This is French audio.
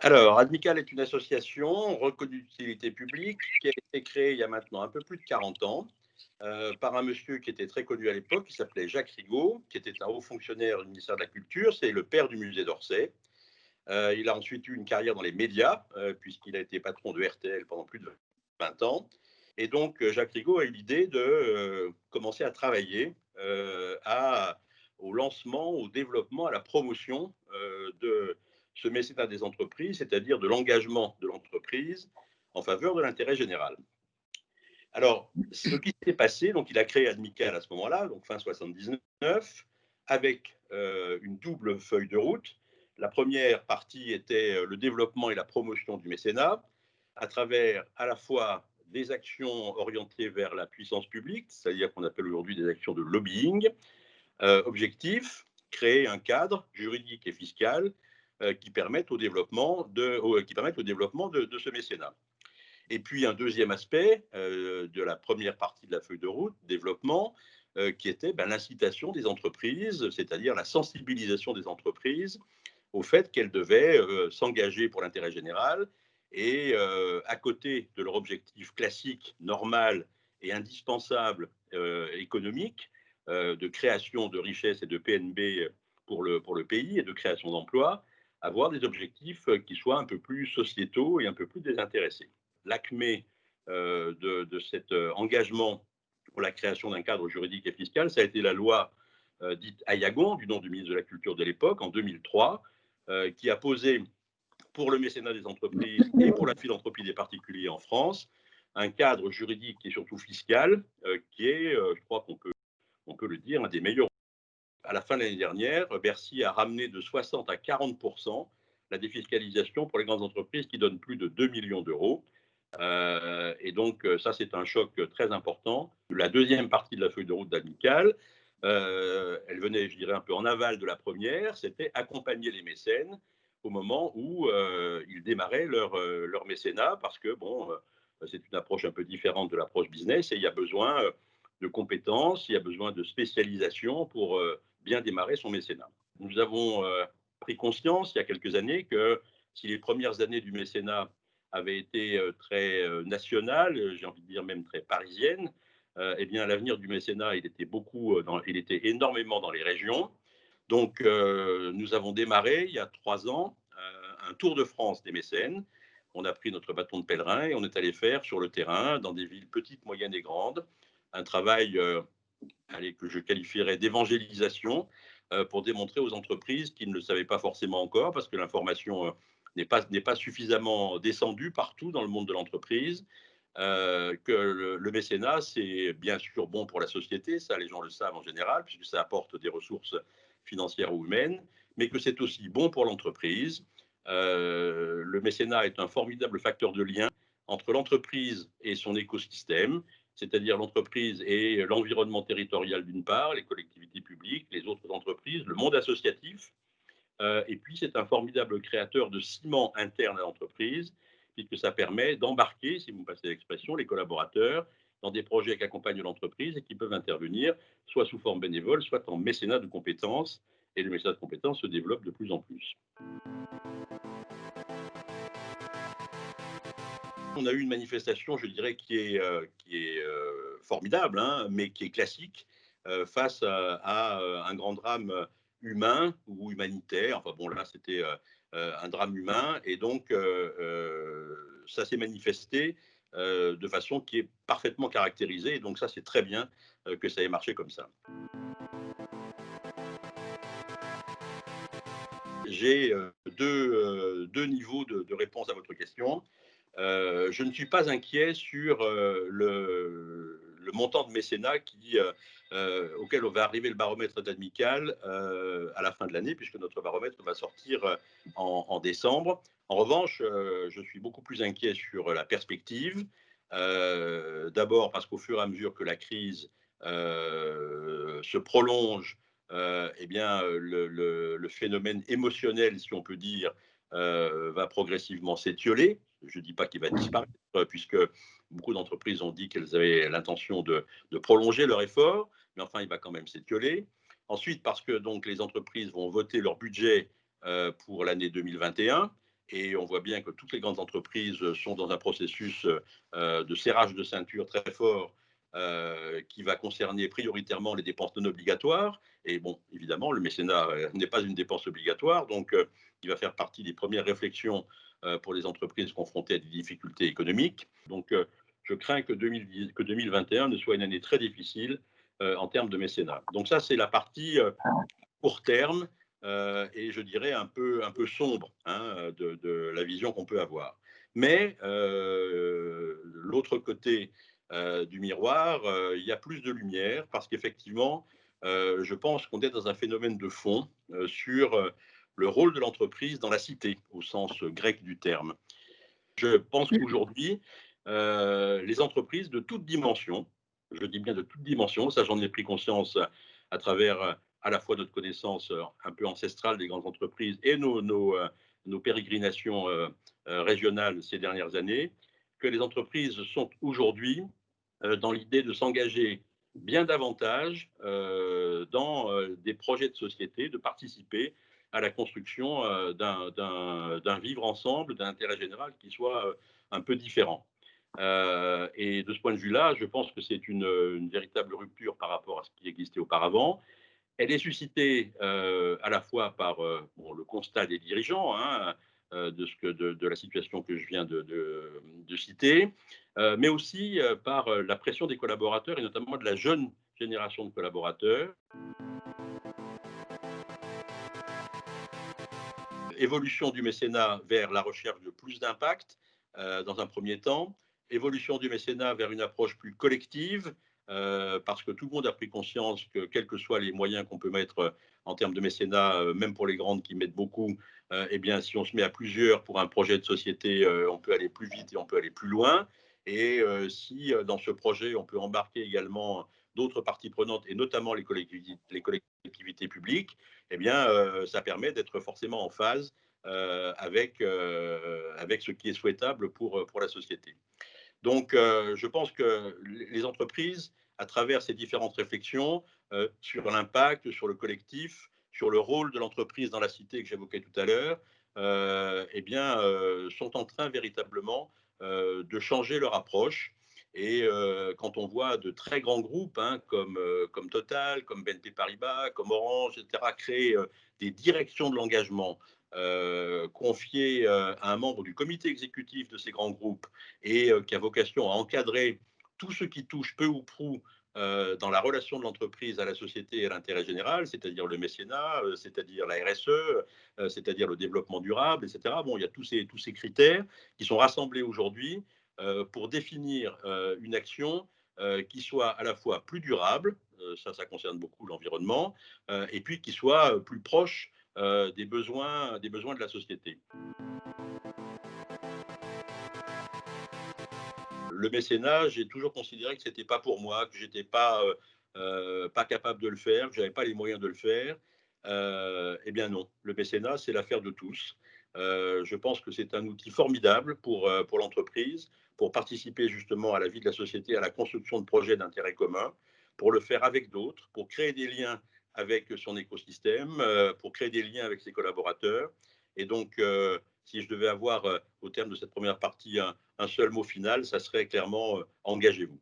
Alors, Admical est une association reconnue d'utilité publique qui a été créée il y a maintenant un peu plus de 40 ans par un monsieur qui était très connu à l'époque, qui s'appelait Jacques Rigaud, qui était un haut fonctionnaire du ministère de la Culture. C'est le père du musée d'Orsay. Il a ensuite eu une carrière dans les médias, puisqu'il a été patron de RTL pendant plus de 20 ans. Et donc, Jacques Rigaud a eu l'idée de commencer à travailler au lancement, au développement, à la promotion de ce mécénat des entreprises, c'est-à-dire de l'engagement de l'entreprise en faveur de l'intérêt général. Alors, ce qui s'est passé, donc il a créé Admical à ce moment-là, donc fin 79, avec une double feuille de route. La première partie était le développement et la promotion du mécénat, à travers à la fois des actions orientées vers la puissance publique, c'est-à-dire qu'on appelle aujourd'hui des actions de lobbying. Objectif, créer un cadre juridique et fiscal qui permettent au développement de ce mécénat. Et puis un deuxième aspect de la première partie de la feuille de route, développement, qui était l'incitation des entreprises, c'est-à-dire la sensibilisation des entreprises au fait qu'elles devaient s'engager pour l'intérêt général et à côté de leur objectif classique, normal et indispensable économique, de création de richesses et de PNB pour le pays et de création d'emplois, avoir des objectifs qui soient un peu plus sociétaux et un peu plus désintéressés. L'acmé de cet engagement pour la création d'un cadre juridique et fiscal, ça a été la loi dite Ayagon, du nom du ministre de la Culture de l'époque, en 2003, qui a posé pour le mécénat des entreprises et pour la philanthropie des particuliers en France un cadre juridique et surtout fiscal qui est, je crois on peut le dire, un des meilleurs. À la fin de l'année dernière, Bercy a ramené de 60 à 40% la défiscalisation pour les grandes entreprises qui donnent plus de 2 millions d'euros. Et donc, ça, c'est un choc très important. La deuxième partie de la feuille de route d'Amical, elle venait, je dirais, un peu en aval de la première, c'était accompagner les mécènes au moment où ils démarraient leur mécénat, parce que, bon, c'est une approche un peu différente de l'approche business, et il y a besoin de compétences, il y a besoin de spécialisation pour bien démarrer son mécénat. Nous avons pris conscience, il y a quelques années, que si les premières années du mécénat avait été très nationale, j'ai envie de dire même très parisienne, eh bien l'avenir du mécénat, il était énormément dans les régions. Donc nous avons démarré il y a 3 ans un tour de France des mécènes. On a pris notre bâton de pèlerin et on est allé faire sur le terrain, dans des villes petites, moyennes et grandes, un travail que je qualifierais d'évangélisation pour démontrer aux entreprises qui ne le savaient pas forcément encore, parce que l'information n'est pas suffisamment descendue partout dans le monde de l'entreprise, que le mécénat, c'est bien sûr bon pour la société, ça les gens le savent en général, puisque ça apporte des ressources financières ou humaines, mais que c'est aussi bon pour l'entreprise. Le mécénat est un formidable facteur de lien entre l'entreprise et son écosystème, c'est-à-dire l'entreprise et l'environnement territorial d'une part, les collectivités publiques, les autres entreprises, le monde associatif. Et puis, c'est un formidable créateur de ciment interne à l'entreprise, puisque ça permet d'embarquer, si vous me passez l'expression, les collaborateurs dans des projets qui accompagnent l'entreprise et qui peuvent intervenir soit sous forme bénévole, soit en mécénat de compétences. Et le mécénat de compétences se développe de plus en plus. On a eu une manifestation, je dirais, qui est formidable, hein, mais qui est classique face à un grand drame humain ou humanitaire. Enfin bon, là, c'était un drame humain. Et donc, ça s'est manifesté de façon qui est parfaitement caractérisée. Et donc, ça, c'est très bien que ça ait marché comme ça. J'ai deux niveaux de réponse à votre question. Je ne suis pas inquiet sur le montant de mécénat auquel on va arriver le baromètre d'Admical à la fin de l'année, puisque notre baromètre va sortir en décembre. En revanche, je suis beaucoup plus inquiet sur la perspective. D'abord parce qu'au fur et à mesure que la crise se prolonge, eh bien, le phénomène émotionnel, si on peut dire, va progressivement s'étioler. Je ne dis pas qu'il va disparaître, puisque beaucoup d'entreprises ont dit qu'elles avaient l'intention de prolonger leur effort, mais enfin, il va quand même s'étioler. Ensuite, parce que donc, les entreprises vont voter leur budget pour l'année 2021, et on voit bien que toutes les grandes entreprises sont dans un processus de serrage de ceinture très fort qui va concerner prioritairement les dépenses non obligatoires. Et bon, évidemment, le mécénat n'est pas une dépense obligatoire, donc il va faire partie des premières réflexions pour les entreprises confrontées à des difficultés économiques. Donc, je crains que 2021 ne soit une année très difficile en termes de mécénat. Donc ça, c'est la partie court terme et je dirais un peu sombre hein, de la vision qu'on peut avoir. Mais l'autre côté du miroir, il y a plus de lumière parce qu'effectivement, je pense qu'on est dans un phénomène de fond sur le rôle de l'entreprise dans la cité, au sens grec du terme. Je pense qu'aujourd'hui, les entreprises de toutes dimensions, je dis bien de toutes dimensions, ça j'en ai pris conscience à travers à la fois notre connaissance un peu ancestrale des grandes entreprises et nos pérégrinations régionales ces dernières années, que les entreprises sont aujourd'hui dans l'idée de s'engager bien davantage dans des projets de société, de participer à la construction d'un vivre ensemble, d'un intérêt général qui soit un peu différent. Et de ce point de vue-là, je pense que c'est une véritable rupture par rapport à ce qui existait auparavant. Elle est suscitée à la fois par bon, le constat des dirigeants hein, de la situation que je viens de citer, mais aussi par la pression des collaborateurs et notamment de la jeune génération de collaborateurs. Évolution du mécénat vers la recherche de plus d'impact dans un premier temps, évolution du mécénat vers une approche plus collective, parce que tout le monde a pris conscience que quels que soient les moyens qu'on peut mettre en termes de mécénat, même pour les grandes qui mettent beaucoup, eh bien, si on se met à plusieurs pour un projet de société, on peut aller plus vite et on peut aller plus loin. Et si dans ce projet, on peut embarquer également d'autres parties prenantes, et notamment les collectivités publiques, eh bien, ça permet d'être forcément en phase avec ce qui est souhaitable pour la société. Donc, je pense que les entreprises, à travers ces différentes réflexions sur l'impact, sur le collectif, sur le rôle de l'entreprise dans la cité que j'évoquais tout à l'heure, eh bien, sont en train véritablement de changer leur approche. Et quand on voit de très grands groupes hein, comme Total, comme BNP Paribas, comme Orange, etc., créer des directions de l'engagement confiées à un membre du comité exécutif de ces grands groupes et qui a vocation à encadrer tout ce qui touche peu ou prou dans la relation de l'entreprise à la société et à l'intérêt général, c'est-à-dire le mécénat, c'est-à-dire la RSE, c'est-à-dire le développement durable, etc. Bon, il y a tous ces critères qui sont rassemblés aujourd'hui pour définir une action qui soit à la fois plus durable, ça concerne beaucoup l'environnement, et puis qui soit plus proche des besoins de la société. Le mécénat, j'ai toujours considéré que ce n'était pas pour moi, que je n'étais pas capable de le faire, que je n'avais pas les moyens de le faire. Eh bien non, le mécénat, c'est l'affaire de tous. Je pense que c'est un outil formidable pour l'entreprise, pour participer justement à la vie de la société, à la construction de projets d'intérêt commun, pour le faire avec d'autres, pour créer des liens avec son écosystème, pour créer des liens avec ses collaborateurs. Et donc, si je devais avoir au terme de cette première partie un seul mot final, ça serait clairement engagez-vous.